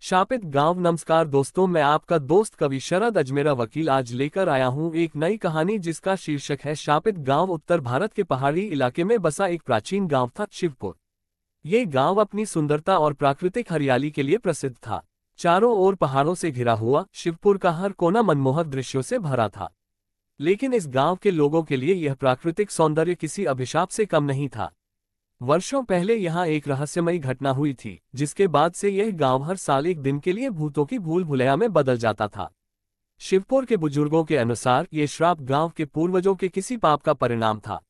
शापित गांव। नमस्कार दोस्तों, मैं आपका दोस्त कवि शरद अजमेरा वकील आज लेकर आया हूं एक नई कहानी जिसका शीर्षक है शापित गांव। उत्तर भारत के पहाड़ी इलाके में बसा एक प्राचीन गांव था शिवपुर। ये गांव अपनी सुंदरता और प्राकृतिक हरियाली के लिए प्रसिद्ध था। चारों ओर पहाड़ों से घिरा हुआ शिवपुर का हर कोना मनमोहक दृश्यों से भरा था। लेकिन इस गांव के लोगों के लिए यह प्राकृतिक सौंदर्य किसी अभिशाप से कम नहीं था। वर्षों पहले यहाँ एक रहस्यमयी घटना हुई थी, जिसके बाद से यह गांव हर साल एक दिन के लिए भूतों की भूल भुलैया में बदल जाता था। शिवपुर के बुजुर्गों के अनुसार ये श्राप गांव के पूर्वजों के किसी पाप का परिणाम था।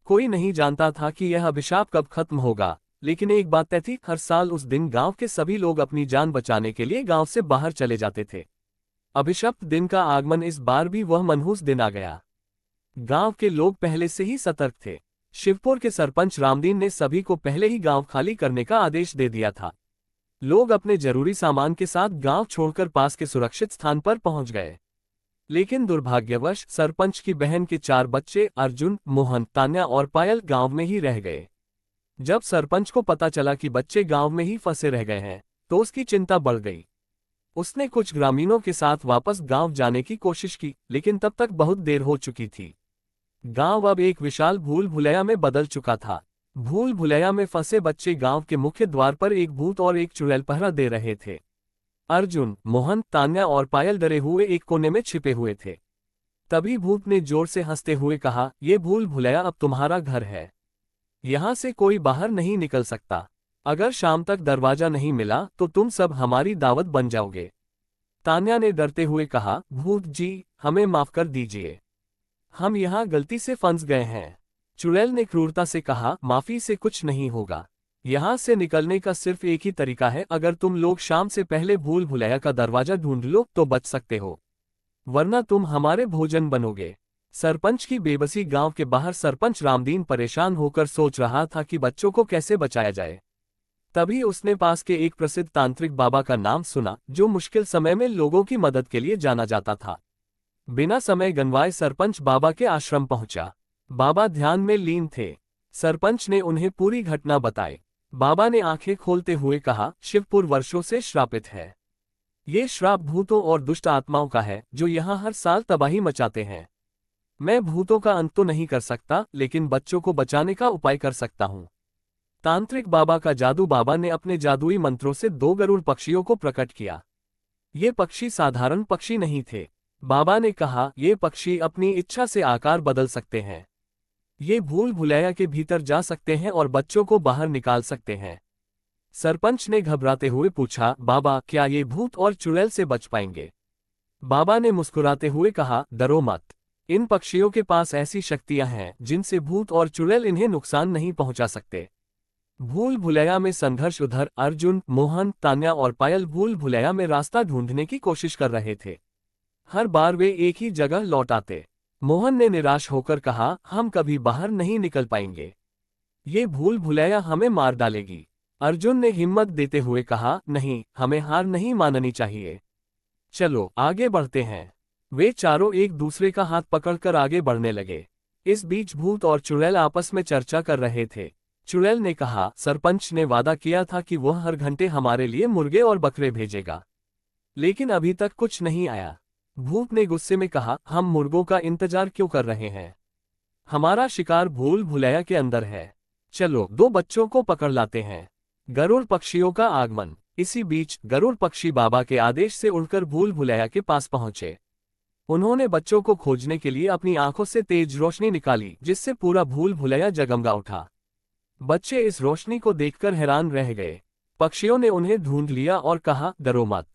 कोई नहीं जानता था कि यह अभिशाप कब खत्म होगा, लेकिन एक बात तय थी, हर साल उस दिन गांव के सभी लोग अपनी जान बचाने के लिए गांव से बाहर चले जाते थे। अभिशप्त दिन का आगमन इस बार भी वह मनहूस दिन आ गया। गांव के लोग पहले से ही सतर्क थे। शिवपुर के सरपंच रामदीन ने सभी को पहले ही गांव खाली करने का आदेश दे दिया था। लोग अपने जरूरी सामान के साथ गांव छोड़कर पास के सुरक्षित स्थान पर पहुंच गए। लेकिन दुर्भाग्यवश सरपंच की बहन के 4 बच्चे अर्जुन, मोहन, तान्या और पायल गांव में ही रह गए। जब सरपंच को पता चला कि बच्चे गांव में ही फंसे रह गए हैं, तो उसकी चिंता बढ़ गई। उसने कुछ ग्रामीणों के साथ वापस गांव जाने की कोशिश की, लेकिन तब तक बहुत देर हो चुकी थी। गांव अब एक विशाल भूल भुलैया में बदल चुका था। भूल भुलैया में फंसे बच्चे गांव के मुख्य द्वार पर एक भूत और एक चुड़ैल पहरा दे रहे थे। अर्जुन, मोहन, तान्या और पायल डरे हुए एक कोने में छिपे हुए थे। तभी भूत ने जोर से हंसते हुए कहा, "ये भूल भुलैया अब तुम्हारा घर है। यहां से कोई बाहर नहीं निकल सकता। अगर शाम तक दरवाजा नहीं मिला तो तुम सब हमारी दावत बन जाओगे।" तान्या ने डरते हुए कहा, "भूत जी, हमें माफ कर दीजिए। हम यहाँ गलती से फंस गए हैं।" चुड़ैल ने क्रूरता से कहा, "माफी से कुछ नहीं होगा। यहाँ से निकलने का सिर्फ एक ही तरीका है, अगर तुम लोग शाम से पहले भूल भुलैया का दरवाजा ढूंढ लो तो बच सकते हो, वरना तुम हमारे भोजन बनोगे।" सरपंच की बेबसी। गांव के बाहर सरपंच रामदीन परेशान होकर सोच रहा था कि बच्चों को कैसे बचाया जाए। तभी उसने पास के एक प्रसिद्ध तांत्रिक बाबा का नाम सुना, जो मुश्किल समय में लोगों की मदद के लिए जाना जाता था। बिना समय गंवाए सरपंच बाबा के आश्रम पहुंचा। बाबा ध्यान में लीन थे। सरपंच ने उन्हें पूरी घटना बताई। बाबा ने आंखें खोलते हुए कहा, "शिवपुर वर्षों से श्रापित है। ये श्राप भूतों और दुष्ट आत्माओं का है, जो यहाँ हर साल तबाही मचाते हैं। मैं भूतों का अंत तो नहीं कर सकता, लेकिन बच्चों को बचाने का उपाय कर सकता हूँ।" तांत्रिक बाबा का जादू। बाबा ने अपने जादुई मंत्रों से 2 गरुड़ पक्षियों को प्रकट किया। ये पक्षी साधारण पक्षी नहीं थे। बाबा ने कहा, "ये पक्षी अपनी इच्छा से आकार बदल सकते हैं। ये भूल भुलैया के भीतर जा सकते हैं और बच्चों को बाहर निकाल सकते हैं।" सरपंच ने घबराते हुए पूछा, "बाबा, क्या ये भूत और चुड़ैल से बच पाएंगे?" बाबा ने मुस्कुराते हुए कहा, "डरो मत। इन पक्षियों के पास ऐसी शक्तियां हैं जिनसे भूत और चुड़ैल इन्हें नुकसान नहीं पहुंचा सकते।" भूल भुलैया में संघर्ष। उधर अर्जुन, मोहन, तान्या और पायल भूल भुलैया में रास्ता ढूंढने की कोशिश कर रहे थे। हर बार वे एक ही जगह लौट आते। मोहन ने निराश होकर कहा, "हम कभी बाहर नहीं निकल पाएंगे। ये भूल भुलैया हमें मार डालेगी।" अर्जुन ने हिम्मत देते हुए कहा, "नहीं, हमें हार नहीं माननी चाहिए। चलो आगे बढ़ते हैं।" वे चारों एक दूसरे का हाथ पकड़कर आगे बढ़ने लगे। इस बीच भूत और चुड़ैल आपस में चर्चा कर रहे थे। चुड़ैल ने कहा, "सरपंच ने वादा किया था कि वह हर घंटे हमारे लिए मुर्गे और बकरे भेजेगा, लेकिन अभी तक कुछ नहीं आया।" भूत ने गुस्से में कहा, "हम मुर्गों का इंतजार क्यों कर रहे हैं? हमारा शिकार भूल भुलैया के अंदर है। चलो 2 बच्चों को पकड़ लाते हैं।" गरुड़ पक्षियों का आगमन। इसी बीच गरुड़ पक्षी बाबा के आदेश से उड़कर भूल भुलैया के पास पहुंचे। उन्होंने बच्चों को खोजने के लिए अपनी आंखों से तेज रोशनी निकाली, जिससे पूरा भूल भुलैया जगमगा उठा। बच्चे इस रोशनी को देखकर हैरान रह गए। पक्षियों ने उन्हें ढूंढ लिया और कहा, "डरो मत,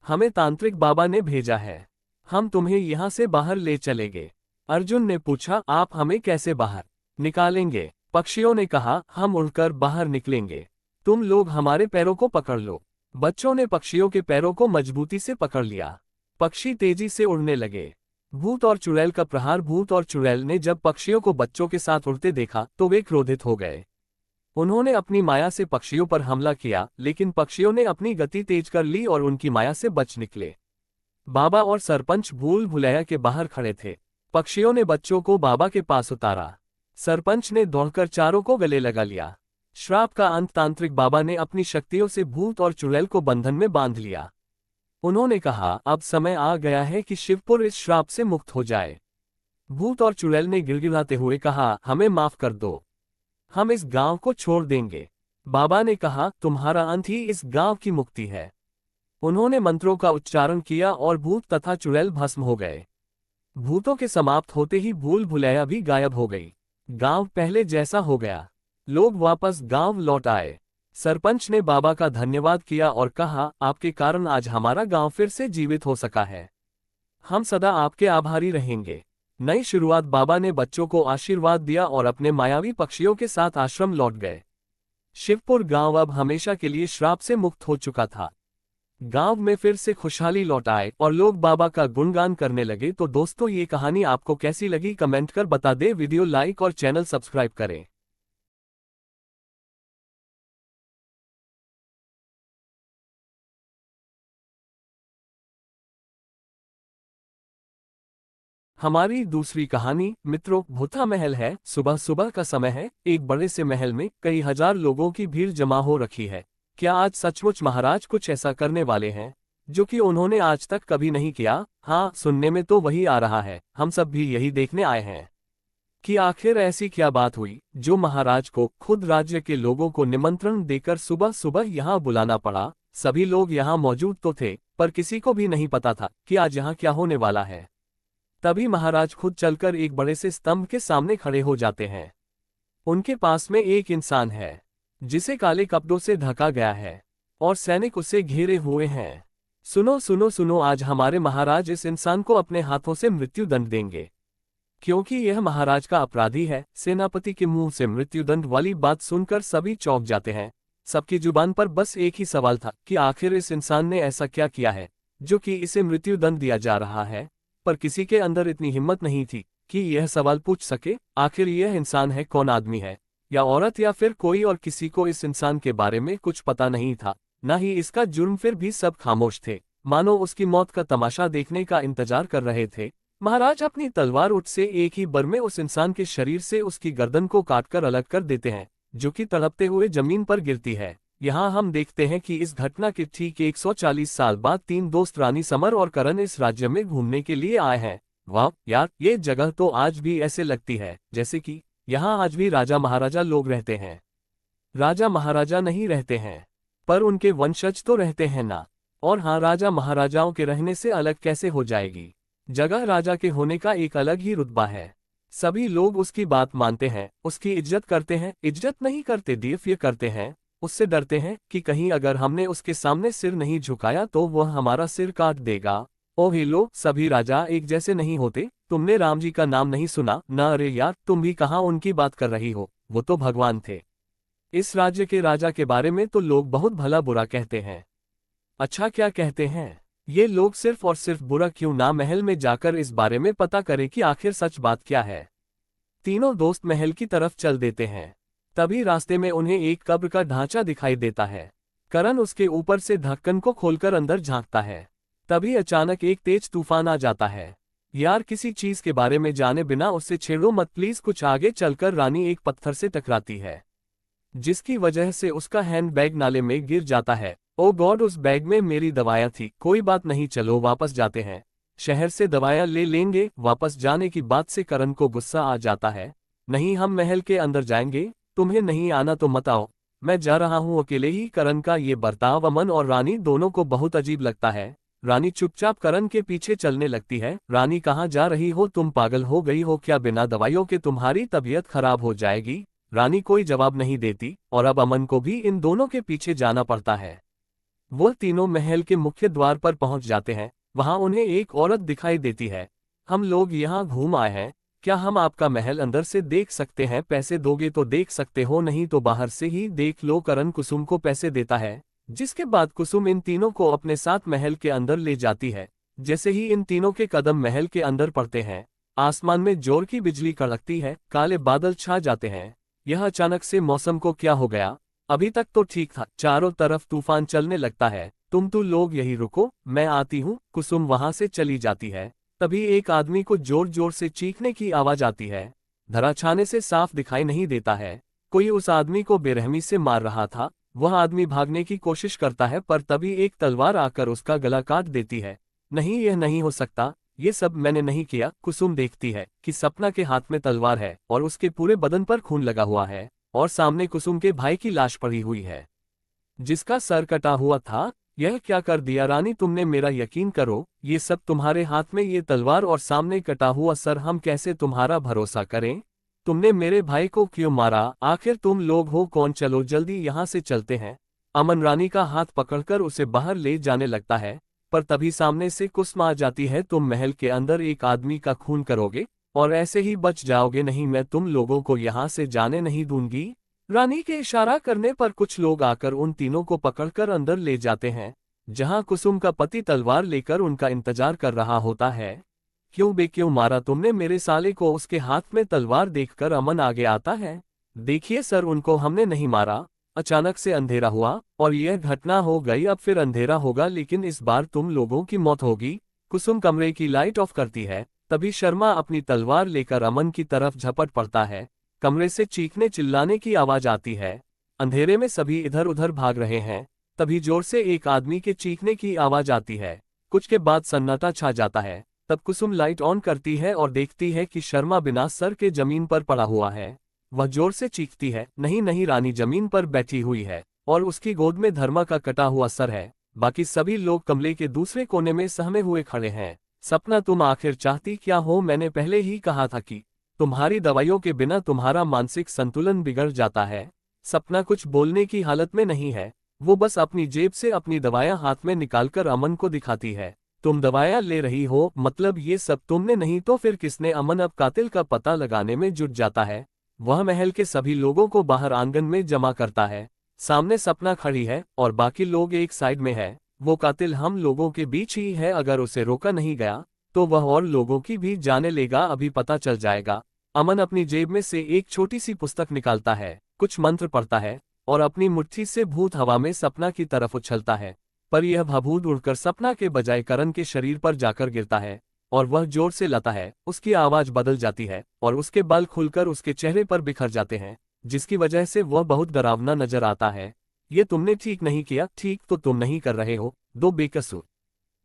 हमें तांत्रिक बाबा ने भेजा है। हम तुम्हें यहाँ से बाहर ले चलेंगे।" अर्जुन ने पूछा, "आप हमें कैसे बाहर निकालेंगे?" पक्षियों ने कहा, "हम उड़कर बाहर निकलेंगे। तुम लोग हमारे पैरों को पकड़ लो।" बच्चों ने पक्षियों के पैरों को मजबूती से पकड़ लिया। पक्षी तेजी से उड़ने लगे। भूत और चुड़ैल का प्रहार। भूत और चुड़ैल ने जब पक्षियों को बच्चों के साथ उड़ते देखा तो वे क्रोधित हो गए। उन्होंने अपनी माया से पक्षियों पर हमला किया, लेकिन पक्षियों ने अपनी गति तेज कर ली और उनकी माया से बच निकले। बाबा और सरपंच भूल भुलैया के बाहर खड़े थे। पक्षियों ने बच्चों को बाबा के पास उतारा। सरपंच ने दौड़कर चारों को गले लगा लिया। श्राप का अंत तांत्रिक बाबा ने अपनी शक्तियों से भूत और चुड़ैल को बंधन में बांध लिया। उन्होंने कहा, अब समय आ गया है कि शिवपुर इस श्राप से मुक्त हो जाए। भूत और चुड़ैल ने गिड़गिड़ाते हुए कहा, हमें माफ कर दो, हम इस गांव को छोड़ देंगे। बाबा ने कहा, तुम्हारा अंत ही इस गांव की मुक्ति है। उन्होंने मंत्रों का उच्चारण किया और भूत तथा चुड़ैल भस्म हो गए। भूतों के समाप्त होते ही भूल भुलैया भी गायब हो गई। गांव पहले जैसा हो गया। लोग वापस गांव लौट आए। सरपंच ने बाबा का धन्यवाद किया और कहा, आपके कारण आज हमारा गांव फिर से जीवित हो सका है। हम सदा आपके आभारी रहेंगे। नई शुरुआत। बाबा ने बच्चों को आशीर्वाद दिया और अपने मायावी पक्षियों के साथ आश्रम लौट गए। शिवपुर गांव अब हमेशा के लिए श्राप से मुक्त हो चुका था। गांव में फिर से खुशहाली लौट आए और लोग बाबा का गुणगान करने लगे। तो दोस्तों, ये कहानी आपको कैसी लगी कमेंट कर बता दे। वीडियो लाइक और चैनल सब्सक्राइब करें। हमारी दूसरी कहानी मित्रों भूथा महल है। सुबह सुबह का समय है। एक बड़े से महल में कई हजार लोगों की भीड़ जमा हो रखी है। क्या आज सचमुच महाराज कुछ ऐसा करने वाले हैं जो कि उन्होंने आज तक कभी नहीं किया? हाँ, सुनने में तो वही आ रहा है। हम सब भी यही देखने आए हैं कि आखिर ऐसी क्या बात हुई जो महाराज को खुद राज्य के लोगों को निमंत्रण देकर सुबह सुबह यहाँ बुलाना पड़ा। सभी लोग यहाँ मौजूद तो थे, पर किसी को भी नहीं पता था कि आज यहाँ क्या होने वाला है। तभी महाराज खुद चलकर एक बड़े से स्तंभ के सामने खड़े हो जाते हैं। उनके पास में एक इंसान है जिसे काले कपड़ों से ढका गया है और सैनिक उसे घेरे हुए हैं। सुनो सुनो सुनो, आज हमारे महाराज इस इंसान को अपने हाथों से मृत्यु दंड देंगे, क्योंकि यह महाराज का अपराधी है। सेनापति के मुंह से मृत्युदंड वाली बात सुनकर सभी चौंक जाते हैं। सबकी जुबान पर बस एक ही सवाल था कि आखिर इस इंसान ने ऐसा क्या किया है जो कि इसे मृत्युदंड दिया जा रहा है। पर किसी के अंदर इतनी हिम्मत नहीं थी कि यह सवाल पूछ सके, आखिर यह इंसान है कौन, आदमी है या औरत या फिर कोई और। किसी को इस इंसान के बारे में कुछ पता नहीं था, न ही इसका जुर्म। फिर भी सब खामोश थे, मानो उसकी मौत का तमाशा देखने का इंतजार कर रहे थे। महाराज अपनी तलवार उठ से एक ही बार में उस इंसान के शरीर से उसकी गर्दन को काटकर अलग कर देते हैं, जो कि तड़पते हुए जमीन पर गिरती है। यहाँ हम देखते हैं कि इस घटना के ठीक 140 साल बाद तीन दोस्त रानी समर और करण इस राज्य में घूमने के लिए आए हैं। वाह यार, ये जगह तो आज भी ऐसे लगती है जैसे कि यहाँ आज भी राजा महाराजा लोग रहते हैं। राजा महाराजा नहीं रहते हैं, पर उनके वंशज तो रहते हैं ना। और हाँ, राजा महाराजाओं के रहने से अलग कैसे हो जाएगी। जगह राजा के होने का एक अलग ही रुतबा है। सभी लोग उसकी बात मानते हैं, उसकी इज्जत करते हैं। इज्जत नहीं करते, दिव्य करते हैं। उससे डरते हैं कि कहीं अगर हमने उसके सामने सिर नहीं झुकाया तो वह हमारा सिर काट देगा। ओ लो, सभी राजा एक जैसे नहीं होते। तुमने राम जी का नाम नहीं सुना न? अरे यार, तुम भी कहाँ उनकी बात कर रही हो, वो तो भगवान थे। इस राज्य के राजा के बारे में तो लोग बहुत भला बुरा कहते हैं। अच्छा, क्या कहते हैं ये लोग? सिर्फ और सिर्फ बुरा क्यों ना महल में जाकर इस बारे में पता करें कि आखिर सच बात क्या है। तीनों दोस्त महल की तरफ चल देते हैं। तभी रास्ते में उन्हें एक कब्र का ढांचा दिखाई देता है। करण उसके ऊपर से ढक्कन को खोलकर अंदर झांकता है। तभी अचानक एक तेज तूफान आ जाता है। यार, किसी चीज के बारे में जाने बिना उससे छेड़ो मत प्लीज। कुछ आगे चलकर रानी एक पत्थर से टकराती है, जिसकी वजह से उसका हैंड बैग नाले में गिर जाता है। ओ गॉड, उस बैग में मेरी दवाइयाँ थी। कोई बात नहीं, चलो वापस जाते हैं, शहर से दवाइयाँ ले लेंगे। वापस जाने की बात से करण को गुस्सा आ जाता है। नहीं, हम महल के अंदर जाएंगे, तुम्हें नहीं आना तो मत आओ, मैं जा रहा हूँ अकेले ही। करण का ये बर्ताव अमन और रानी दोनों को बहुत अजीब लगता है। रानी चुपचाप करण के पीछे चलने लगती है। रानी, कहाँ जा रही हो तुम? पागल हो गई हो क्या? बिना दवाइयों के तुम्हारी तबीयत खराब हो जाएगी। रानी कोई जवाब नहीं देती और अब अमन को भी इन दोनों के पीछे जाना पड़ता है। वह तीनों महल के मुख्य द्वार पर पहुंच जाते हैं। वहां उन्हें एक औरत दिखाई देती है। हम लोग यहाँ घूम आए हैं, क्या हम आपका महल अंदर से देख सकते हैं? पैसे दोगे तो देख सकते हो, नहीं तो बाहर से ही देख लो। करण कुसुम को पैसे देता है, जिसके बाद कुसुम इन तीनों को अपने साथ महल के अंदर ले जाती है। जैसे ही इन तीनों के कदम महल के अंदर पड़ते हैं, आसमान में जोर की बिजली कड़कती है, काले बादल छा जाते हैं। यह अचानक से मौसम को क्या हो गया? अभी तक तो ठीक था, चारों तरफ तूफान चलने लगता है। तुम लोग यही रुको, मैं आती हूँ। कुसुम वहां से चली जाती है। तभी एक आदमी को जोर जोर से चीखने की आवाज आती है। धरा छाने से साफ दिखाई नहीं देता है। कोई उस आदमी को बेरहमी से मार रहा था। वह आदमी भागने की कोशिश करता है पर तभी एक तलवार आकर उसका गला काट देती है। नहीं, यह नहीं हो सकता, ये सब मैंने नहीं किया। कुसुम देखती है कि सपना के हाथ में तलवार है और उसके पूरे बदन पर खून लगा हुआ है और सामने कुसुम के भाई की लाश पड़ी हुई है जिसका सर कटा हुआ था। यह क्या कर दिया रानी तुमने, मेरा यकीन करो, ये सब तुम्हारे हाथ में ये तलवार और सामने कटा हुआ सर, हम कैसे तुम्हारा भरोसा करें? तुमने मेरे भाई को क्यों मारा? आखिर तुम लोग हो कौन? चलो जल्दी यहाँ से चलते हैं। अमन रानी का हाथ पकड़कर उसे बाहर ले जाने लगता है पर तभी सामने से कुसुम आ जाती है। तुम महल के अंदर एक आदमी का खून करोगे और ऐसे ही बच जाओगे? नहीं, मैं तुम लोगों को यहाँ से जाने नहीं दूंगी। रानी के इशारा करने पर कुछ लोग आकर उन तीनों को पकड़कर अंदर ले जाते हैं जहां कुसुम का पति तलवार लेकर उनका इंतजार कर रहा होता है। क्यों मारा तुमने मेरे साले को? उसके हाथ में तलवार देखकर अमन आगे आता है। देखिए सर, उनको हमने नहीं मारा। अचानक से अंधेरा हुआ और यह घटना हो गई। अब फिर अंधेरा होगा लेकिन इस बार तुम लोगों की मौत होगी। कुसुम कमरे की लाइट ऑफ करती है। तभी शर्मा अपनी तलवार लेकर अमन की तरफ झपट पड़ता है। कमरे से चीखने चिल्लाने की आवाज आती है। अंधेरे में सभी इधर उधर भाग रहे हैं। तभी जोर से एक आदमी के चीखने की आवाज आती है। कुछ के बाद सन्नाटा छा जाता है। तब कुसुम लाइट ऑन करती है और देखती है कि शर्मा बिना सर के जमीन पर पड़ा हुआ है। वह जोर से चीखती है, नहीं नहीं, रानी जमीन पर बैठी हुई है और उसकी गोद में धर्मा का कटा हुआ सर है। बाकी सभी लोग कमरे के दूसरे कोने में सहमे हुए खड़े हैं। सपना, तुम आखिर चाहती क्या हो? मैंने पहले ही कहा था कि तुम्हारी दवाइयों के बिना तुम्हारा मानसिक संतुलन बिगड़ जाता है। सपना कुछ बोलने की हालत में नहीं है। वो बस अपनी जेब से अपनी दवाइयां हाथ में निकालकर अमन को दिखाती है। तुम दवाइयां ले रही हो? मतलब ये सब तुमने? नहीं तो फिर किसने? अमन अब कातिल का पता लगाने में जुट जाता है। वह महल के सभी लोगों को बाहर आंगन में जमा करता है। सामने सपना खड़ी है और बाकी लोग एक साइड में है। वो कातिल हम लोगों के बीच ही है। अगर उसे रोका नहीं गया तो वह और लोगों की भी जाने लेगा, अभी पता चल जाएगा। अमन अपनी जेब में से एक छोटी सी पुस्तक निकालता है, कुछ मंत्र पढ़ता है और अपनी मुट्ठी से भूत हवा में सपना की तरफ उछलता है। पर यह भभूत उड़कर सपना के बजाय करण के शरीर पर जाकर गिरता है और वह जोर से लता है। उसकी आवाज बदल जाती है और उसके बाल खुलकर उसके चेहरे पर बिखर जाते हैं जिसकी वजह से वह बहुत डरावना नजर आता है। ये तुमने ठीक नहीं किया। ठीक तो तुम नहीं कर रहे हो। दो बेकसूर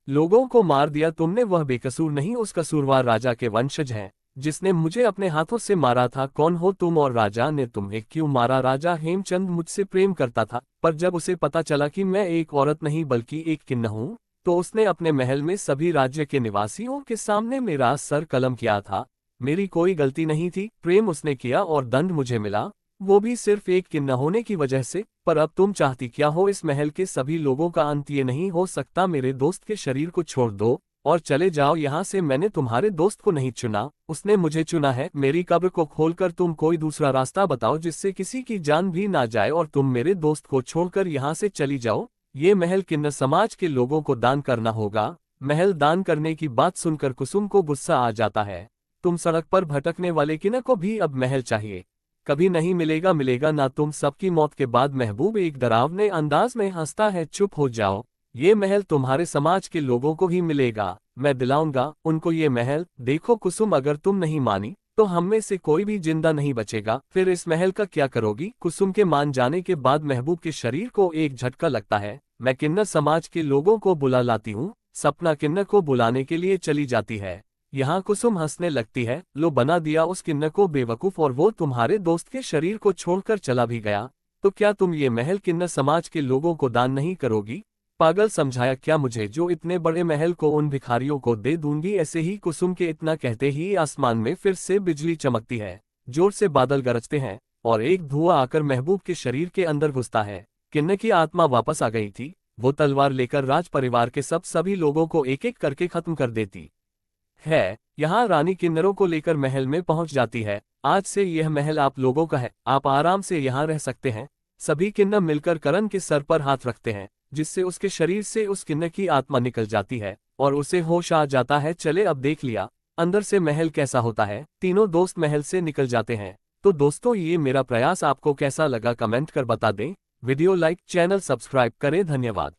लोगों को मार दिया तुमने। वह बेकसूर नहीं, उस कसूरवार राजा के वंशज हैं जिसने मुझे अपने हाथों से मारा था। कौन हो तुम और राजा ने तुम्हें क्यों मारा? राजा हेमचंद मुझसे प्रेम करता था पर जब उसे पता चला कि मैं एक औरत नहीं बल्कि एक किन्नर हूँ तो उसने अपने महल में सभी राज्य के निवासियों के सामने मेरा सर कलम किया था। मेरी कोई गलती नहीं थी। प्रेम उसने किया और दंड मुझे मिला, वो भी सिर्फ एक किन्नर होने की वजह से। पर अब तुम चाहती क्या हो? इस महल के सभी लोगों का अंत ये नहीं हो सकता। मेरे दोस्त के शरीर को छोड़ दो और चले जाओ यहाँ से। मैंने तुम्हारे दोस्त को नहीं चुना, उसने मुझे चुना है। मेरी कब्र को खोलकर तुम कोई दूसरा रास्ता बताओ जिससे किसी की जान भी ना जाए और तुम मेरे दोस्त को छोड़कर यहाँ से चली जाओ। ये महल किन्नर समाज के लोगों को दान करना होगा। महल दान करने की बात सुनकर कुसुम को गुस्सा आ जाता है। तुम सड़क पर भटकने वाले किन्नर को भी अब महल चाहिए? कभी नहीं मिलेगा, मिलेगा ना। तुम सबकी मौत के बाद महबूब एक डरावने अंदाज में हंसता है। चुप हो जाओ, ये महल तुम्हारे समाज के लोगों को ही मिलेगा। मैं दिलाऊंगा उनको ये महल। देखो कुसुम, अगर तुम नहीं मानी तो हम में से कोई भी जिंदा नहीं बचेगा। फिर इस महल का क्या करोगी? कुसुम के मान जाने के बाद महबूब के शरीर को एक झटका लगता है। मैं किन्नर समाज के लोगों को बुला लाती हूँ। सपना किन्नर को बुलाने के लिए चली जाती है। यहाँ कुसुम हंसने लगती है। लो, बना दिया उस किन्नर को बेवकूफ और वो तुम्हारे दोस्त के शरीर को छोड़कर चला भी गया। तो क्या तुम ये महल किन्नर समाज के लोगों को दान नहीं करोगी? पागल समझाया क्या मुझे, जो इतने बड़े महल को उन भिखारियों को दे दूंगी। ऐसे ही कुसुम के इतना कहते ही आसमान में फिर से बिजली चमकती है, जोर से बादल गरजते हैं और एक धुआं आकर महबूब के शरीर के अंदर घुसता है। किन्नर की आत्मा वापस आ गई थी। वो तलवार लेकर राज परिवार के सभी लोगों को एक एक करके खत्म कर देती है। यहाँ रानी किन्नरों को लेकर महल में पहुंच जाती है। आज से यह महल आप लोगों का है, आप आराम से यहाँ रह सकते हैं। सभी किन्नर मिलकर करण के सर पर हाथ रखते हैं जिससे उसके शरीर से उस किन्नर की आत्मा निकल जाती है और उसे होश आ जाता है। चले, अब देख लिया अंदर से महल कैसा होता है। तीनों दोस्त महल से निकल जाते हैं। तो दोस्तों, ये मेरा प्रयास आपको कैसा लगा कमेंट कर बता दें। वीडियो लाइक, चैनल सब्सक्राइब करें। धन्यवाद।